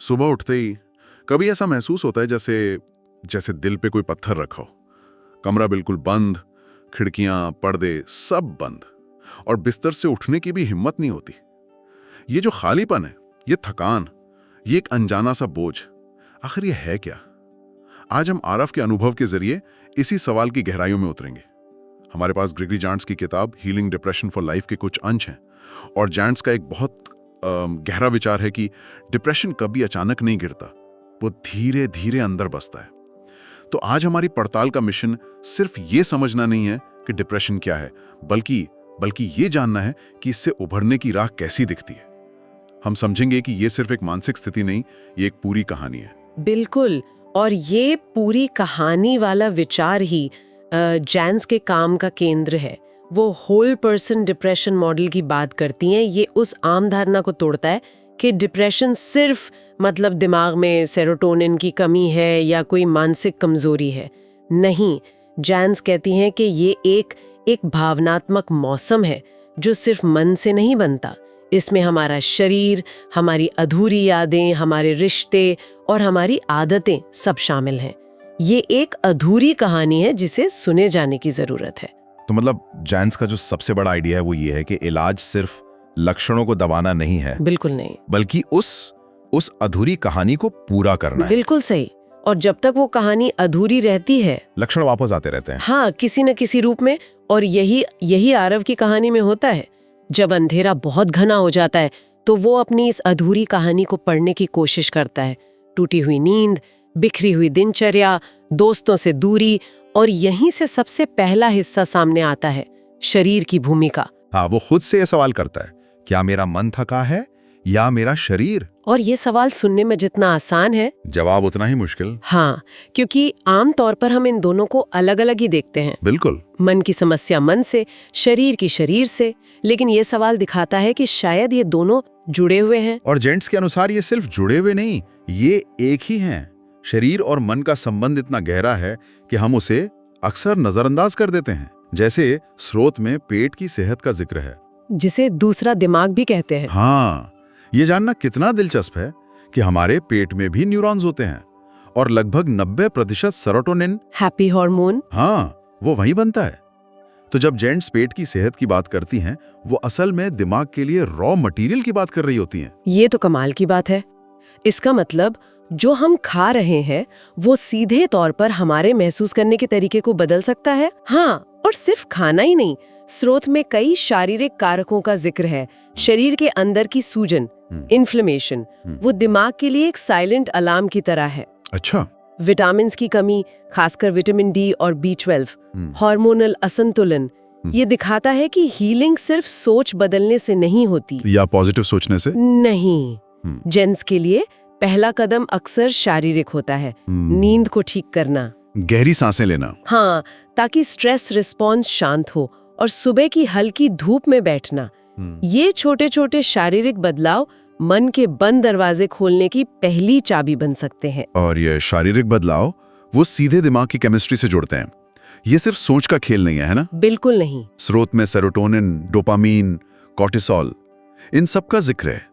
सुबह उठते ही कभी ऐसा महसूस होता है जैसे जैसे दिल पे कोई पत्थर रखा हो। कमरा बिल्कुल बंद, खिड़कियां, पर्दे सब बंद, और बिस्तर से उठने की भी हिम्मत नहीं होती। ये जो खालीपन है, ये थकान, ये एक अनजाना सा बोझ, आखिर ये है क्या? आज हम आरव के अनुभव के जरिए इसी सवाल की गहराइयों में उतरेंगे। हमारे पास ग्रेगरी जांट्स की किताब हीलिंग डिप्रेशन फॉर लाइफ के कुछ अंश हैं, और जांट्स का एक बहुत गहरा विचार है कि डिप्रेशन कभी अचानक नहीं गिरता, वो धीरे धीरे अंदर बसता है। तो आज हमारी पड़ताल का मिशन सिर्फ ये समझना नहीं है कि डिप्रेशन क्या है, बल्कि ये जानना है कि इससे उभरने की राह कैसी दिखती है। हम समझेंगे कि ये सिर्फ एक मानसिक स्थिति नहीं, ये एक पूरी कहानी है। बिल्कुल, और ये पूरी कहानी वाला विचार ही जैन्स के काम का केंद्र है। वो होल पर्सन डिप्रेशन मॉडल की बात करती हैं। ये उस आम धारणा को तोड़ता है कि डिप्रेशन सिर्फ मतलब दिमाग में सेरोटोनिन की कमी है या कोई मानसिक कमजोरी है। नहीं, जैन्स कहती हैं कि ये एक भावनात्मक मौसम है जो सिर्फ मन से नहीं बनता। इसमें हमारा शरीर, हमारी अधूरी यादें, हमारे रिश्ते और हमारी आदतें सब शामिल हैं। ये एक अधूरी कहानी है जिसे सुने जाने की जरूरत है। तो मतलब जैन्स का जो सबसे बड़ा आइडिया है वो ये है कि इलाज सिर्फ लक्षणों को दबाना नहीं है, बिल्कुल नहीं, बल्कि उस अधूरी कहानी को पूरा करना है। बिल्कुल सही। और जब तक वो कहानी अधूरी रहती है, लक्षण वापस आते रहते हैं। हाँ, किसी न किसी रूप में। और यही आरव की कहानी में होता है। जब अंधेरा बहुत घना हो जाता है तो वो अपनी इस अधूरी कहानी को पढ़ने की कोशिश करता है। टूटी हुई नींद, बिखरी हुई दिनचर्या, दोस्तों से दूरी, और यहीं से सबसे पहला हिस्सा सामने आता है, शरीर की भूमिका। हाँ, वो खुद से ये सवाल करता है, क्या मेरा मन थका है या मेरा शरीर? और ये सवाल सुनने में जितना आसान है, जवाब उतना ही मुश्किल। हाँ, क्योंकि आम तौर पर हम इन दोनों को अलग अलग ही देखते हैं। बिल्कुल, मन की समस्या मन से, शरीर की शरीर से। लेकिन ये सवाल दिखाता है कि शायद ये दोनों जुड़े हुए हैं। और जेंट्स के अनुसार ये सिर्फ जुड़े हुए नहीं, ये एक ही हैं। शरीर और मन का संबंध इतना गहरा है कि हम उसे अक्सर नजरअंदाज कर देते हैं। जैसे स्रोत में पेट की सेहत का जिक्र है, जिसे दूसरा दिमाग भी कहते हैं। हाँ, ये जानना कितना दिलचस्प है कि हमारे पेट में भी न्यूरॉन्स होते हैं और लगभग 90% सेरोटोनिन, हैप्पी हार्मोन, हाँ, वो वहीं बनता है। तो जब जेंट्स पेट की सेहत की बात करती हैं, वो असल में दिमाग के लिए रॉ मटेरियल की बात कर रही होती हैं। ये तो कमाल की बात है। इसका मतलब जो हम खा रहे हैं वो सीधे तौर पर हमारे महसूस करने के तरीके को बदल सकता है। हाँ, और सिर्फ खाना ही नहीं, स्रोत में कई शारीरिक कारकों का जिक्र है। शरीर के अंदर की सूजन, इन्फ्लेमेशन, वो दिमाग के लिए एक साइलेंट अलार्म की तरह है। अच्छा। विटामिन्स की कमी, खासकर विटामिन डी और B12, हार्मोनल असंतुलन, ये दिखाता है कि हीलिंग सिर्फ सोच बदलने से नहीं होती, या पॉजिटिव सोचने से नहीं। जेंट्स के लिए पहला कदम अक्सर शारीरिक होता है, नींद को ठीक करना, गहरी सांसें लेना। हाँ, ताकि स्ट्रेस रिस्पॉन्स शांत हो, और सुबह की हल्की धूप में बैठना। ये छोटे छोटे शारीरिक बदलाव मन के बंद दरवाजे खोलने की पहली चाबी बन सकते हैं। और ये शारीरिक बदलाव वो सीधे दिमाग की केमिस्ट्री से जुड़ते हैं। ये सिर्फ सोच का खेल नहीं है ना? बिल्कुल नहीं। स्रोत में सेरोटोनिन, डोपामीन, कॉर्टिसोल, इन सब का जिक्र है।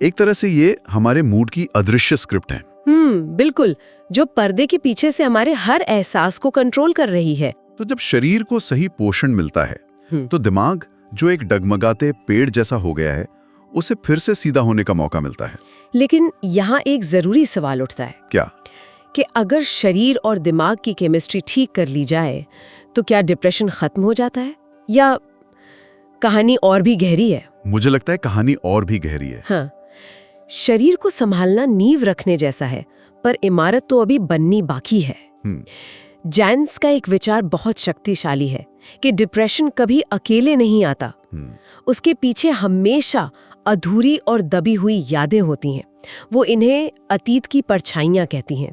एक तरह से ये हमारे मूड की अदृश्य स्क्रिप्ट है। बिल्कुल, जो पर्दे के पीछे से हमारे हर एहसास को कंट्रोल कर रही है। तो जब शरीर को सही पोषण मिलता है तो दिमाग, जो एक डगमगाते पेड़ जैसा हो गया है, उसे फिर से सीधा होने का मौका मिलता है। लेकिन यहाँ एक जरूरी सवाल उठता है। क्या? कि अगर शरीर और दिमाग की केमिस्ट्री ठीक कर ली जाए तो क्या डिप्रेशन खत्म हो जाता है, या कहानी और भी गहरी है? मुझे लगता है कहानी और भी गहरी है। हाँ, शरीर को संभालना नींव रखने जैसा है, पर इमारत तो अभी बननी बाकी है। जैन्स का एक विचार बहुत शक्तिशाली है कि डिप्रेशन कभी अकेले नहीं आता। उसके पीछे हमेशा अधूरी और दबी हुई यादें होती हैं। वो इन्हें अतीत की परछाइयां कहती हैं।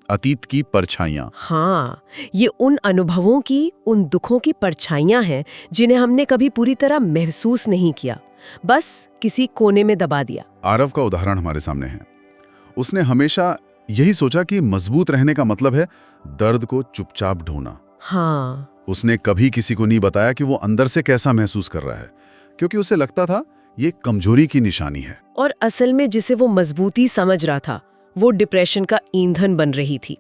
अतीत की परछाइयां। हाँ, ये उन अनुभवों की, उन दुखों की परछाइयां हैं जिन्हें हमने कभी पूरी तरह महसूस नहीं किया, बस किसी कोने में दबा दिया। आरव का उदाहरण हमारे सामने है। उसने हमेशा यही सोचा कि मजबूत रहने का मतलब है दर्द को चुपचाप ढोना। हाँ, उसने कभी किसी को नहीं बताया कि वो अंदर से कैसा महसूस कर रहा है, क्योंकि उसे लगता था ये कमजोरी की निशानी है। और असल में जिसे वो मजबूती समझ रहा था वो डिप्रेशन का ईंधन बन रही थी।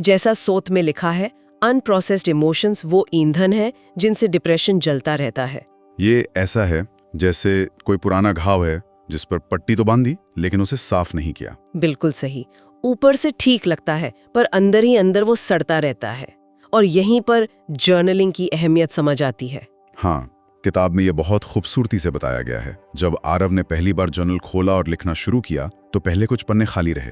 जैसा सोत में लिखा है, अनप्रोसेस्ड इमोशंस वो ईंधन है जिनसे डिप्रेशन जलता रहता है। ये ऐसा है जैसे कोई पुराना घाव है जिस पर पट्टी तो बांधी लेकिन उसे साफ नहीं किया। बिल्कुल सही। ऊपर से ठीक लगता है पर अंदर ही अंदर वो सड़ता रहता है। और यहीं पर जर्नलिंग की अहमियत समझ आती है। हाँ, किताब में ये बहुत खूबसूरती से बताया गया है। जब आरव ने पहली बार जर्नल खोला और लिखना शुरू किया तो पहले कुछ पन्ने खाली रहे,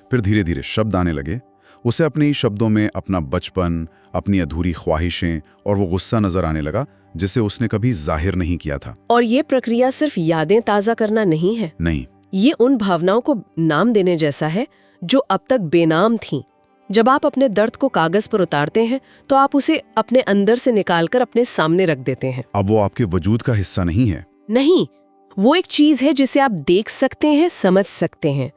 फिर धीरे धीरे शब्द आने लगे। उसे अपने ही शब्दों में अपना बचपन, अपनी अधूरी ख्वाहिशें और वो गुस्सा नजर आने लगा जिसे उसने कभी जाहिर नहीं किया था। और ये प्रक्रिया सिर्फ यादें ताज़ा करना नहीं है। नहीं, ये उन भावनाओं को नाम देने जैसा है जो अब तक बेनाम थीं। जब आप अपने दर्द को कागज पर उतारते हैं तो आप उसे अपने अंदर से निकालकर अपने सामने रख देते हैं। अब वो आपके वजूद का हिस्सा नहीं है। नहीं, वो एक चीज है जिसे आप देख सकते हैं, समझ सकते हैं।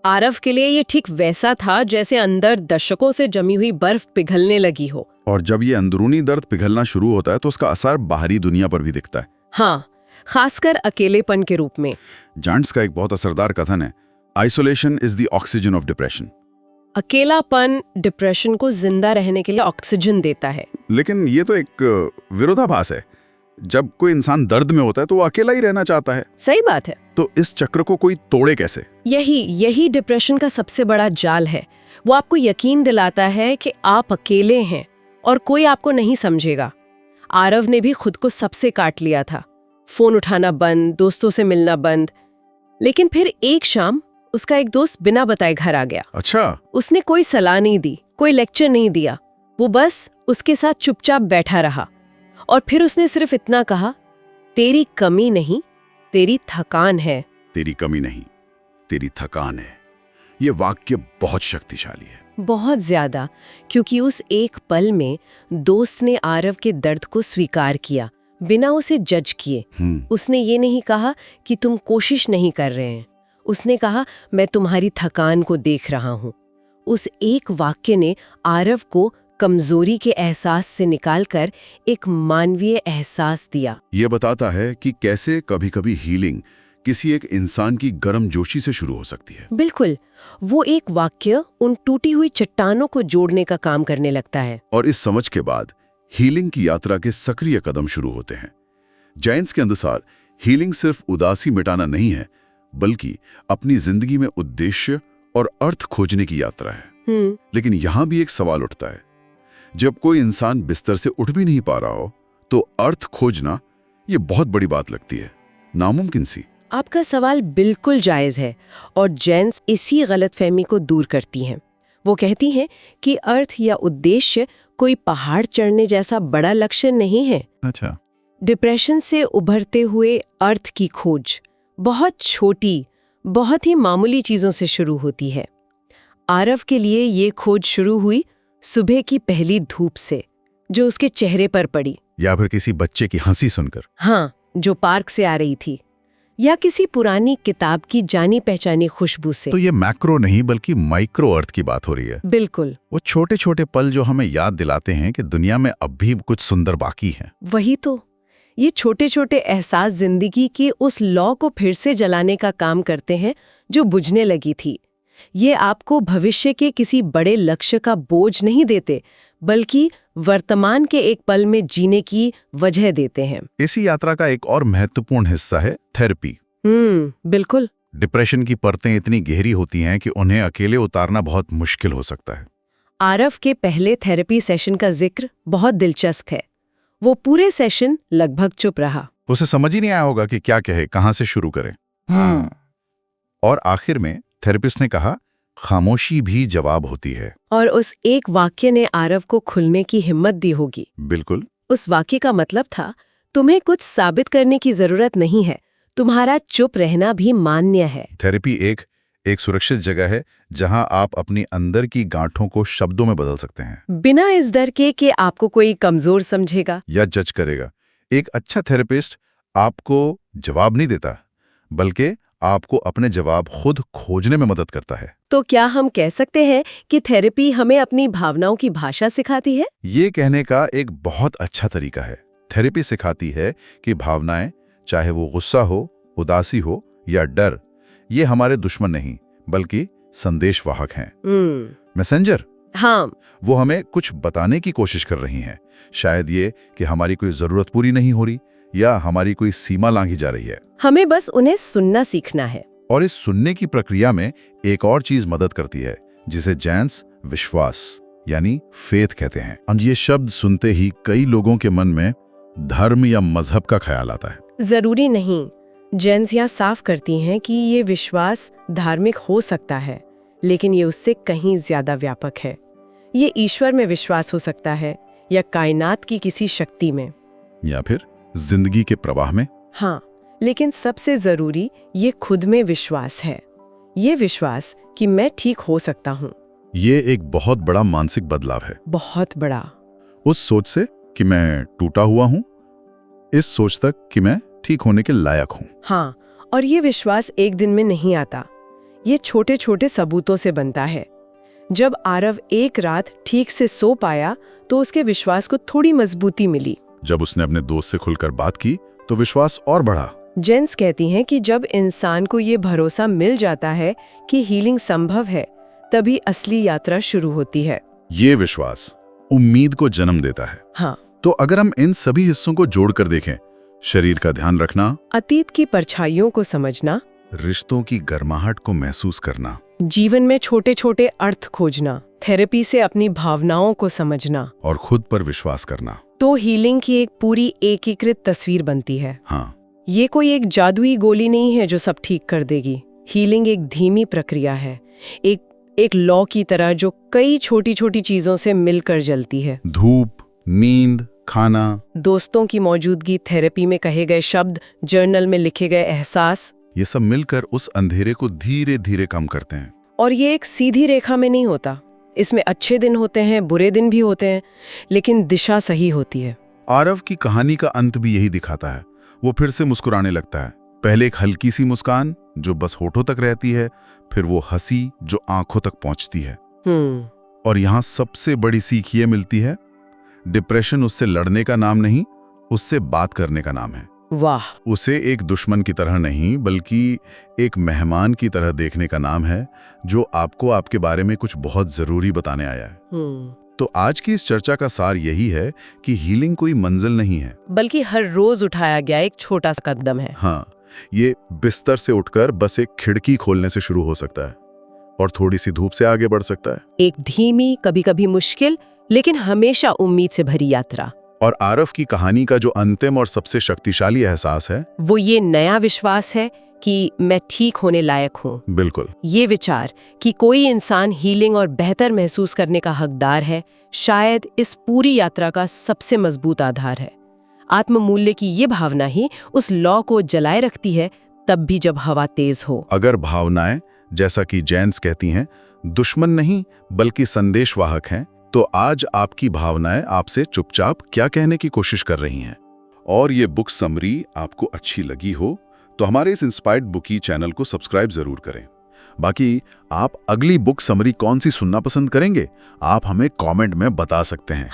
आरव के लिए ये ठीक वैसा था जैसे अंदर दशकों से जमी हुई बर्फ पिघलने लगी हो। और जब ये अंदरूनी दर्द पिघलना शुरू होता है तो उसका असर बाहरी दुनिया पर भी दिखता है। हाँ, खासकर अकेलेपन के रूप में। जॉन्स का एक बहुत असरदार कथन है, isolation is the oxygen of depression. अकेलापन डिप्रेशन को जिंदा रहने के लिए ऑक्सीजन देता है। लेकिन ये तो एक विरोधाभास है। जब कोई इंसान दर्द में होता है तो वो अकेला ही रहना चाहता है। सही बात है। तो इस चक्र को कोई तोड़े कैसे? यही डिप्रेशन का सबसे बड़ा जाल है। वो आपको यकीन दिलाता है कि आप अकेले हैं और कोई आपको नहीं समझेगा। आरव ने भी खुद को सबसे काट लिया था। फोन उठाना बंद, दोस्तों से मिलना बंद। लेकिन फिर एक शाम उसका एक दोस्त बिना बताए घर आ गया। अच्छा। उसने कोई सलाह नहीं दी, कोई लेक्चर नहीं दिया। वो बस उसके साथ चुपचाप बैठा रहा और फिर उसने सिर्फ इतना कहा, तेरी कमी नहीं, तेरी थकान है। तेरी कमी नहीं, तेरी थकान है। ये वाक्य बहुत शक्तिशाली है। बहुत ज्यादा, क्योंकि उस एक पल में दोस्त ने आरव के दर्द को स्वीकार किया बिना उसे जज किए। उसने ये नहीं कहा कि तुम कोशिश नहीं कर रहे हैं। उसने कहा, मैं तुम्हारी थकान को देख रहा हूं। उस एक वाक्य ने आरव को कमजोरी के एहसास से निकालकर एक मानवीय एहसास दिया। ये बताता है कि कैसे कभी-कभी हीलिंग किसी एक इंसान की गर्मजोशी से शुरू हो सकती है। बिल्कुल, वो एक वाक्य उन टूटी हुई चट्टानों को जोड़ने का काम करने लगता है। और इस समझ के बाद हीलिंग की यात्रा के सक्रिय कदम शुरू होते हैं। जैन्स के अनुसार हीलिंग सिर्फ उदासी मिटाना नहीं है, बल्कि अपनी जिंदगी में उद्देश्य और अर्थ खोजने की यात्रा है। लेकिन यहां भी एक सवाल उठता है, जब कोई इंसान बिस्तर से उठ भी नहीं पा रहा हो तो अर्थ खोजना ये बहुत बड़ी बात लगती है, नामुमकिन सी। आपका सवाल बिल्कुल जायज है और जैन्स इसी गलतफहमी को दूर करती हैं। वो कहती हैं कि अर्थ या उद्देश्य कोई पहाड़ चढ़ने जैसा बड़ा लक्ष्य नहीं है। अच्छा। डिप्रेशन से उभरते हुए अर्थ की खोज बहुत छोटी, बहुत ही मामूली चीजों से शुरू होती है। आरव के लिए ये खोज शुरू हुई सुबह की पहली धूप से, जो उसके चेहरे पर पड़ी। या फिर किसी बच्चे की हंसी सुनकर। हाँ, जो पार्क से आ रही थी, या किसी पुरानी किताब की जानी पहचानी खुशबू से। तो ये मैक्रो नहीं बल्कि माइक्रो अर्थ की बात हो रही है। बिल्कुल, वो छोटे छोटे पल जो हमें याद दिलाते हैं कि दुनिया में अब भी कुछ सुंदर बाकी है। वही तो, ये छोटे छोटे एहसास जिंदगी के उस लौ को फिर से जलाने का काम करते हैं जो बुझने लगी थी। ये आपको भविष्य के किसी बड़े लक्ष्य का बोझ नहीं देते, बल्कि वर्तमान के एक पल में जीने की वजह देते हैं। इसी यात्रा का एक और महत्वपूर्ण हिस्सा है थेरेपी। बिल्कुल। डिप्रेशन की परतें इतनी गहरी होती हैं कि उन्हें अकेले उतारना बहुत मुश्किल हो सकता है। आरव के पहले थेरेपी सेशन का जिक्र बहुत दिलचस्प है। वो पूरे सेशन लगभग चुप रहा। उसे समझ ही नहीं आया होगा कि क्या कहे, कहां से शुरू करे। और आखिर में थेरेपिस्ट ने कहा, खामोशी भी जवाब होती है। और उस एक वाक्य ने आरव को खुलने की हिम्मत दी होगी। बिल्कुल। उस वाक्य का मतलब था, तुम्हें कुछ साबित करने की जरूरत नहीं है, तुम्हारा चुप रहना भी मान्य है। थेरेपी एक सुरक्षित जगह है जहां आप अपनी अंदर की गांठों को शब्दों में बदल सकते हैं, बिना इस डर के कि आपको कोई कमजोर समझेगा या जज करेगा। एक अच्छा थेरेपिस्ट आपको जवाब नहीं देता, बल्कि आपको अपने जवाब खुद खोजने में मदद करता है। तो क्या हम कह सकते हैं कि थेरेपी हमें अपनी भावनाओं की भाषा सिखाती है? ये कहने का एक बहुत अच्छा तरीका है। थेरेपी सिखाती है कि भावनाएं, चाहे वो गुस्सा हो, उदासी हो या डर, ये हमारे दुश्मन नहीं बल्कि संदेशवाहक हैं। मैसेंजर। हाँ, वो हमें कुछ बताने की कोशिश कर रही हैं। शायद ये कि हमारी कोई जरूरत पूरी नहीं हो रही या हमारी कोई सीमा लांघी जा रही है। हमें बस उन्हें सुनना सीखना है। और इस सुनने की प्रक्रिया में एक और चीज मदद करती है जिसे जैन्स विश्वास यानी फेथ कहते हैं। और ये शब्द सुनते ही कई लोगों के मन में धर्म या मजहब का ख्याल आता है। जरूरी नहीं। जैन्स यहाँ साफ करती हैं कि ये विश्वास धार्मिक हो सकता है, लेकिन ये उससे कहीं ज्यादा व्यापक है। ये ईश्वर में विश्वास हो सकता है या कायनात की किसी शक्ति में, या फिर जिंदगी के प्रवाह में। हाँ, लेकिन सबसे जरूरी ये खुद में विश्वास है। ये विश्वास कि मैं ठीक हो सकता हूँ। ये एक बहुत बड़ा मानसिक बदलाव है। बहुत बड़ा। उस सोच से कि मैं टूटा हुआ हूँ, इस सोच तक कि मैं ठीक होने के लायक हूँ। हाँ, और ये विश्वास एक दिन में नहीं आता। ये छोटे छोटे सबूतों से बनता है। जब आरव एक रात ठीक से सो पाया तो उसके विश्वास को थोड़ी मजबूती मिली। जब उसने अपने दोस्त से खुलकर बात की तो विश्वास और बढ़ा। जैन्स कहती हैं कि जब इंसान को ये भरोसा मिल जाता है कि हीलिंग संभव है, तभी असली यात्रा शुरू होती है। ये विश्वास उम्मीद को जन्म देता है। हाँ, तो अगर हम इन सभी हिस्सों को जोड़कर देखें, शरीर का ध्यान रखना, अतीत की परछाइयों को समझना, रिश्तों की गर्माहट को महसूस करना, जीवन में छोटे छोटे अर्थ खोजना, थेरेपी से अपनी भावनाओं को समझना और खुद पर विश्वास करना, तो हीलिंग की एक पूरी एकीकृत तस्वीर बनती है। हाँ, ये कोई एक जादुई गोली नहीं है जो सब ठीक कर देगी। हीलिंग एक धीमी प्रक्रिया है, एक लौ की तरह जो कई छोटी छोटी चीजों से मिलकर जलती है। धूप, नींद, खाना, दोस्तों की मौजूदगी, थेरेपी में कहे गए शब्द, जर्नल में लिखे गए एहसास, ये सब मिलकर उस अंधेरे को धीरे धीरे कम करते हैं। और ये एक सीधी रेखा में नहीं होता। इसमें अच्छे दिन होते हैं, बुरे दिन भी होते हैं, लेकिन दिशा सही होती है। आरव की कहानी का अंत भी यही दिखाता है। वो फिर से मुस्कुराने लगता है। पहले एक हल्की सी मुस्कान जो बस होठों तक रहती है, फिर वो हंसी जो आंखों तक पहुंचती है। और यहाँ सबसे बड़ी सीख ये मिलती है, डिप्रेशन उससे लड़ने का नाम नहीं, उससे बात करने का नाम है। वाह। उसे एक दुश्मन की तरह नहीं बल्कि एक मेहमान की तरह देखने का नाम है, जो आपको आपके बारे में कुछ बहुत जरूरी बताने आया है। तो आज की इस चर्चा का सार यही है कि हीलिंग कोई मंजिल नहीं है, बल्कि हर रोज उठाया गया एक छोटा सा कदम है। हाँ, ये बिस्तर से उठकर बस एक खिड़की खोलने से शुरू हो सकता है और थोड़ी सी धूप से आगे बढ़ सकता है। एक धीमी, कभी कभी मुश्किल, लेकिन हमेशा उम्मीद से भरी यात्रा। और आरव की कहानी का जो अंतिम और सबसे शक्तिशाली एहसास है, वो ये नया विश्वास है कि मैं ठीक होने लायक हूँ। बिल्कुल। ये विचार कि कोई इंसान हीलिंग और बेहतर महसूस करने का हकदार है, शायद इस पूरी यात्रा का सबसे मजबूत आधार है। आत्ममूल्य की ये भावना ही उस लौ को जलाए रखती है, तब भी जब हवा तेज हो। अगर भावनाएं, जैसा कि जैन्स कहती हैं, दुश्मन नहीं बल्कि संदेशवाहक हैं, तो आज आपकी भावनाएं आपसे चुपचाप क्या कहने की कोशिश कर रही हैं। और ये बुक समरी आपको अच्छी लगी हो तो हमारे इस इंस्पायर्ड बुकी चैनल को सब्सक्राइब जरूर करें। बाकी आप अगली बुक समरी कौन सी सुनना पसंद करेंगे, आप हमें कमेंट में बता सकते हैं।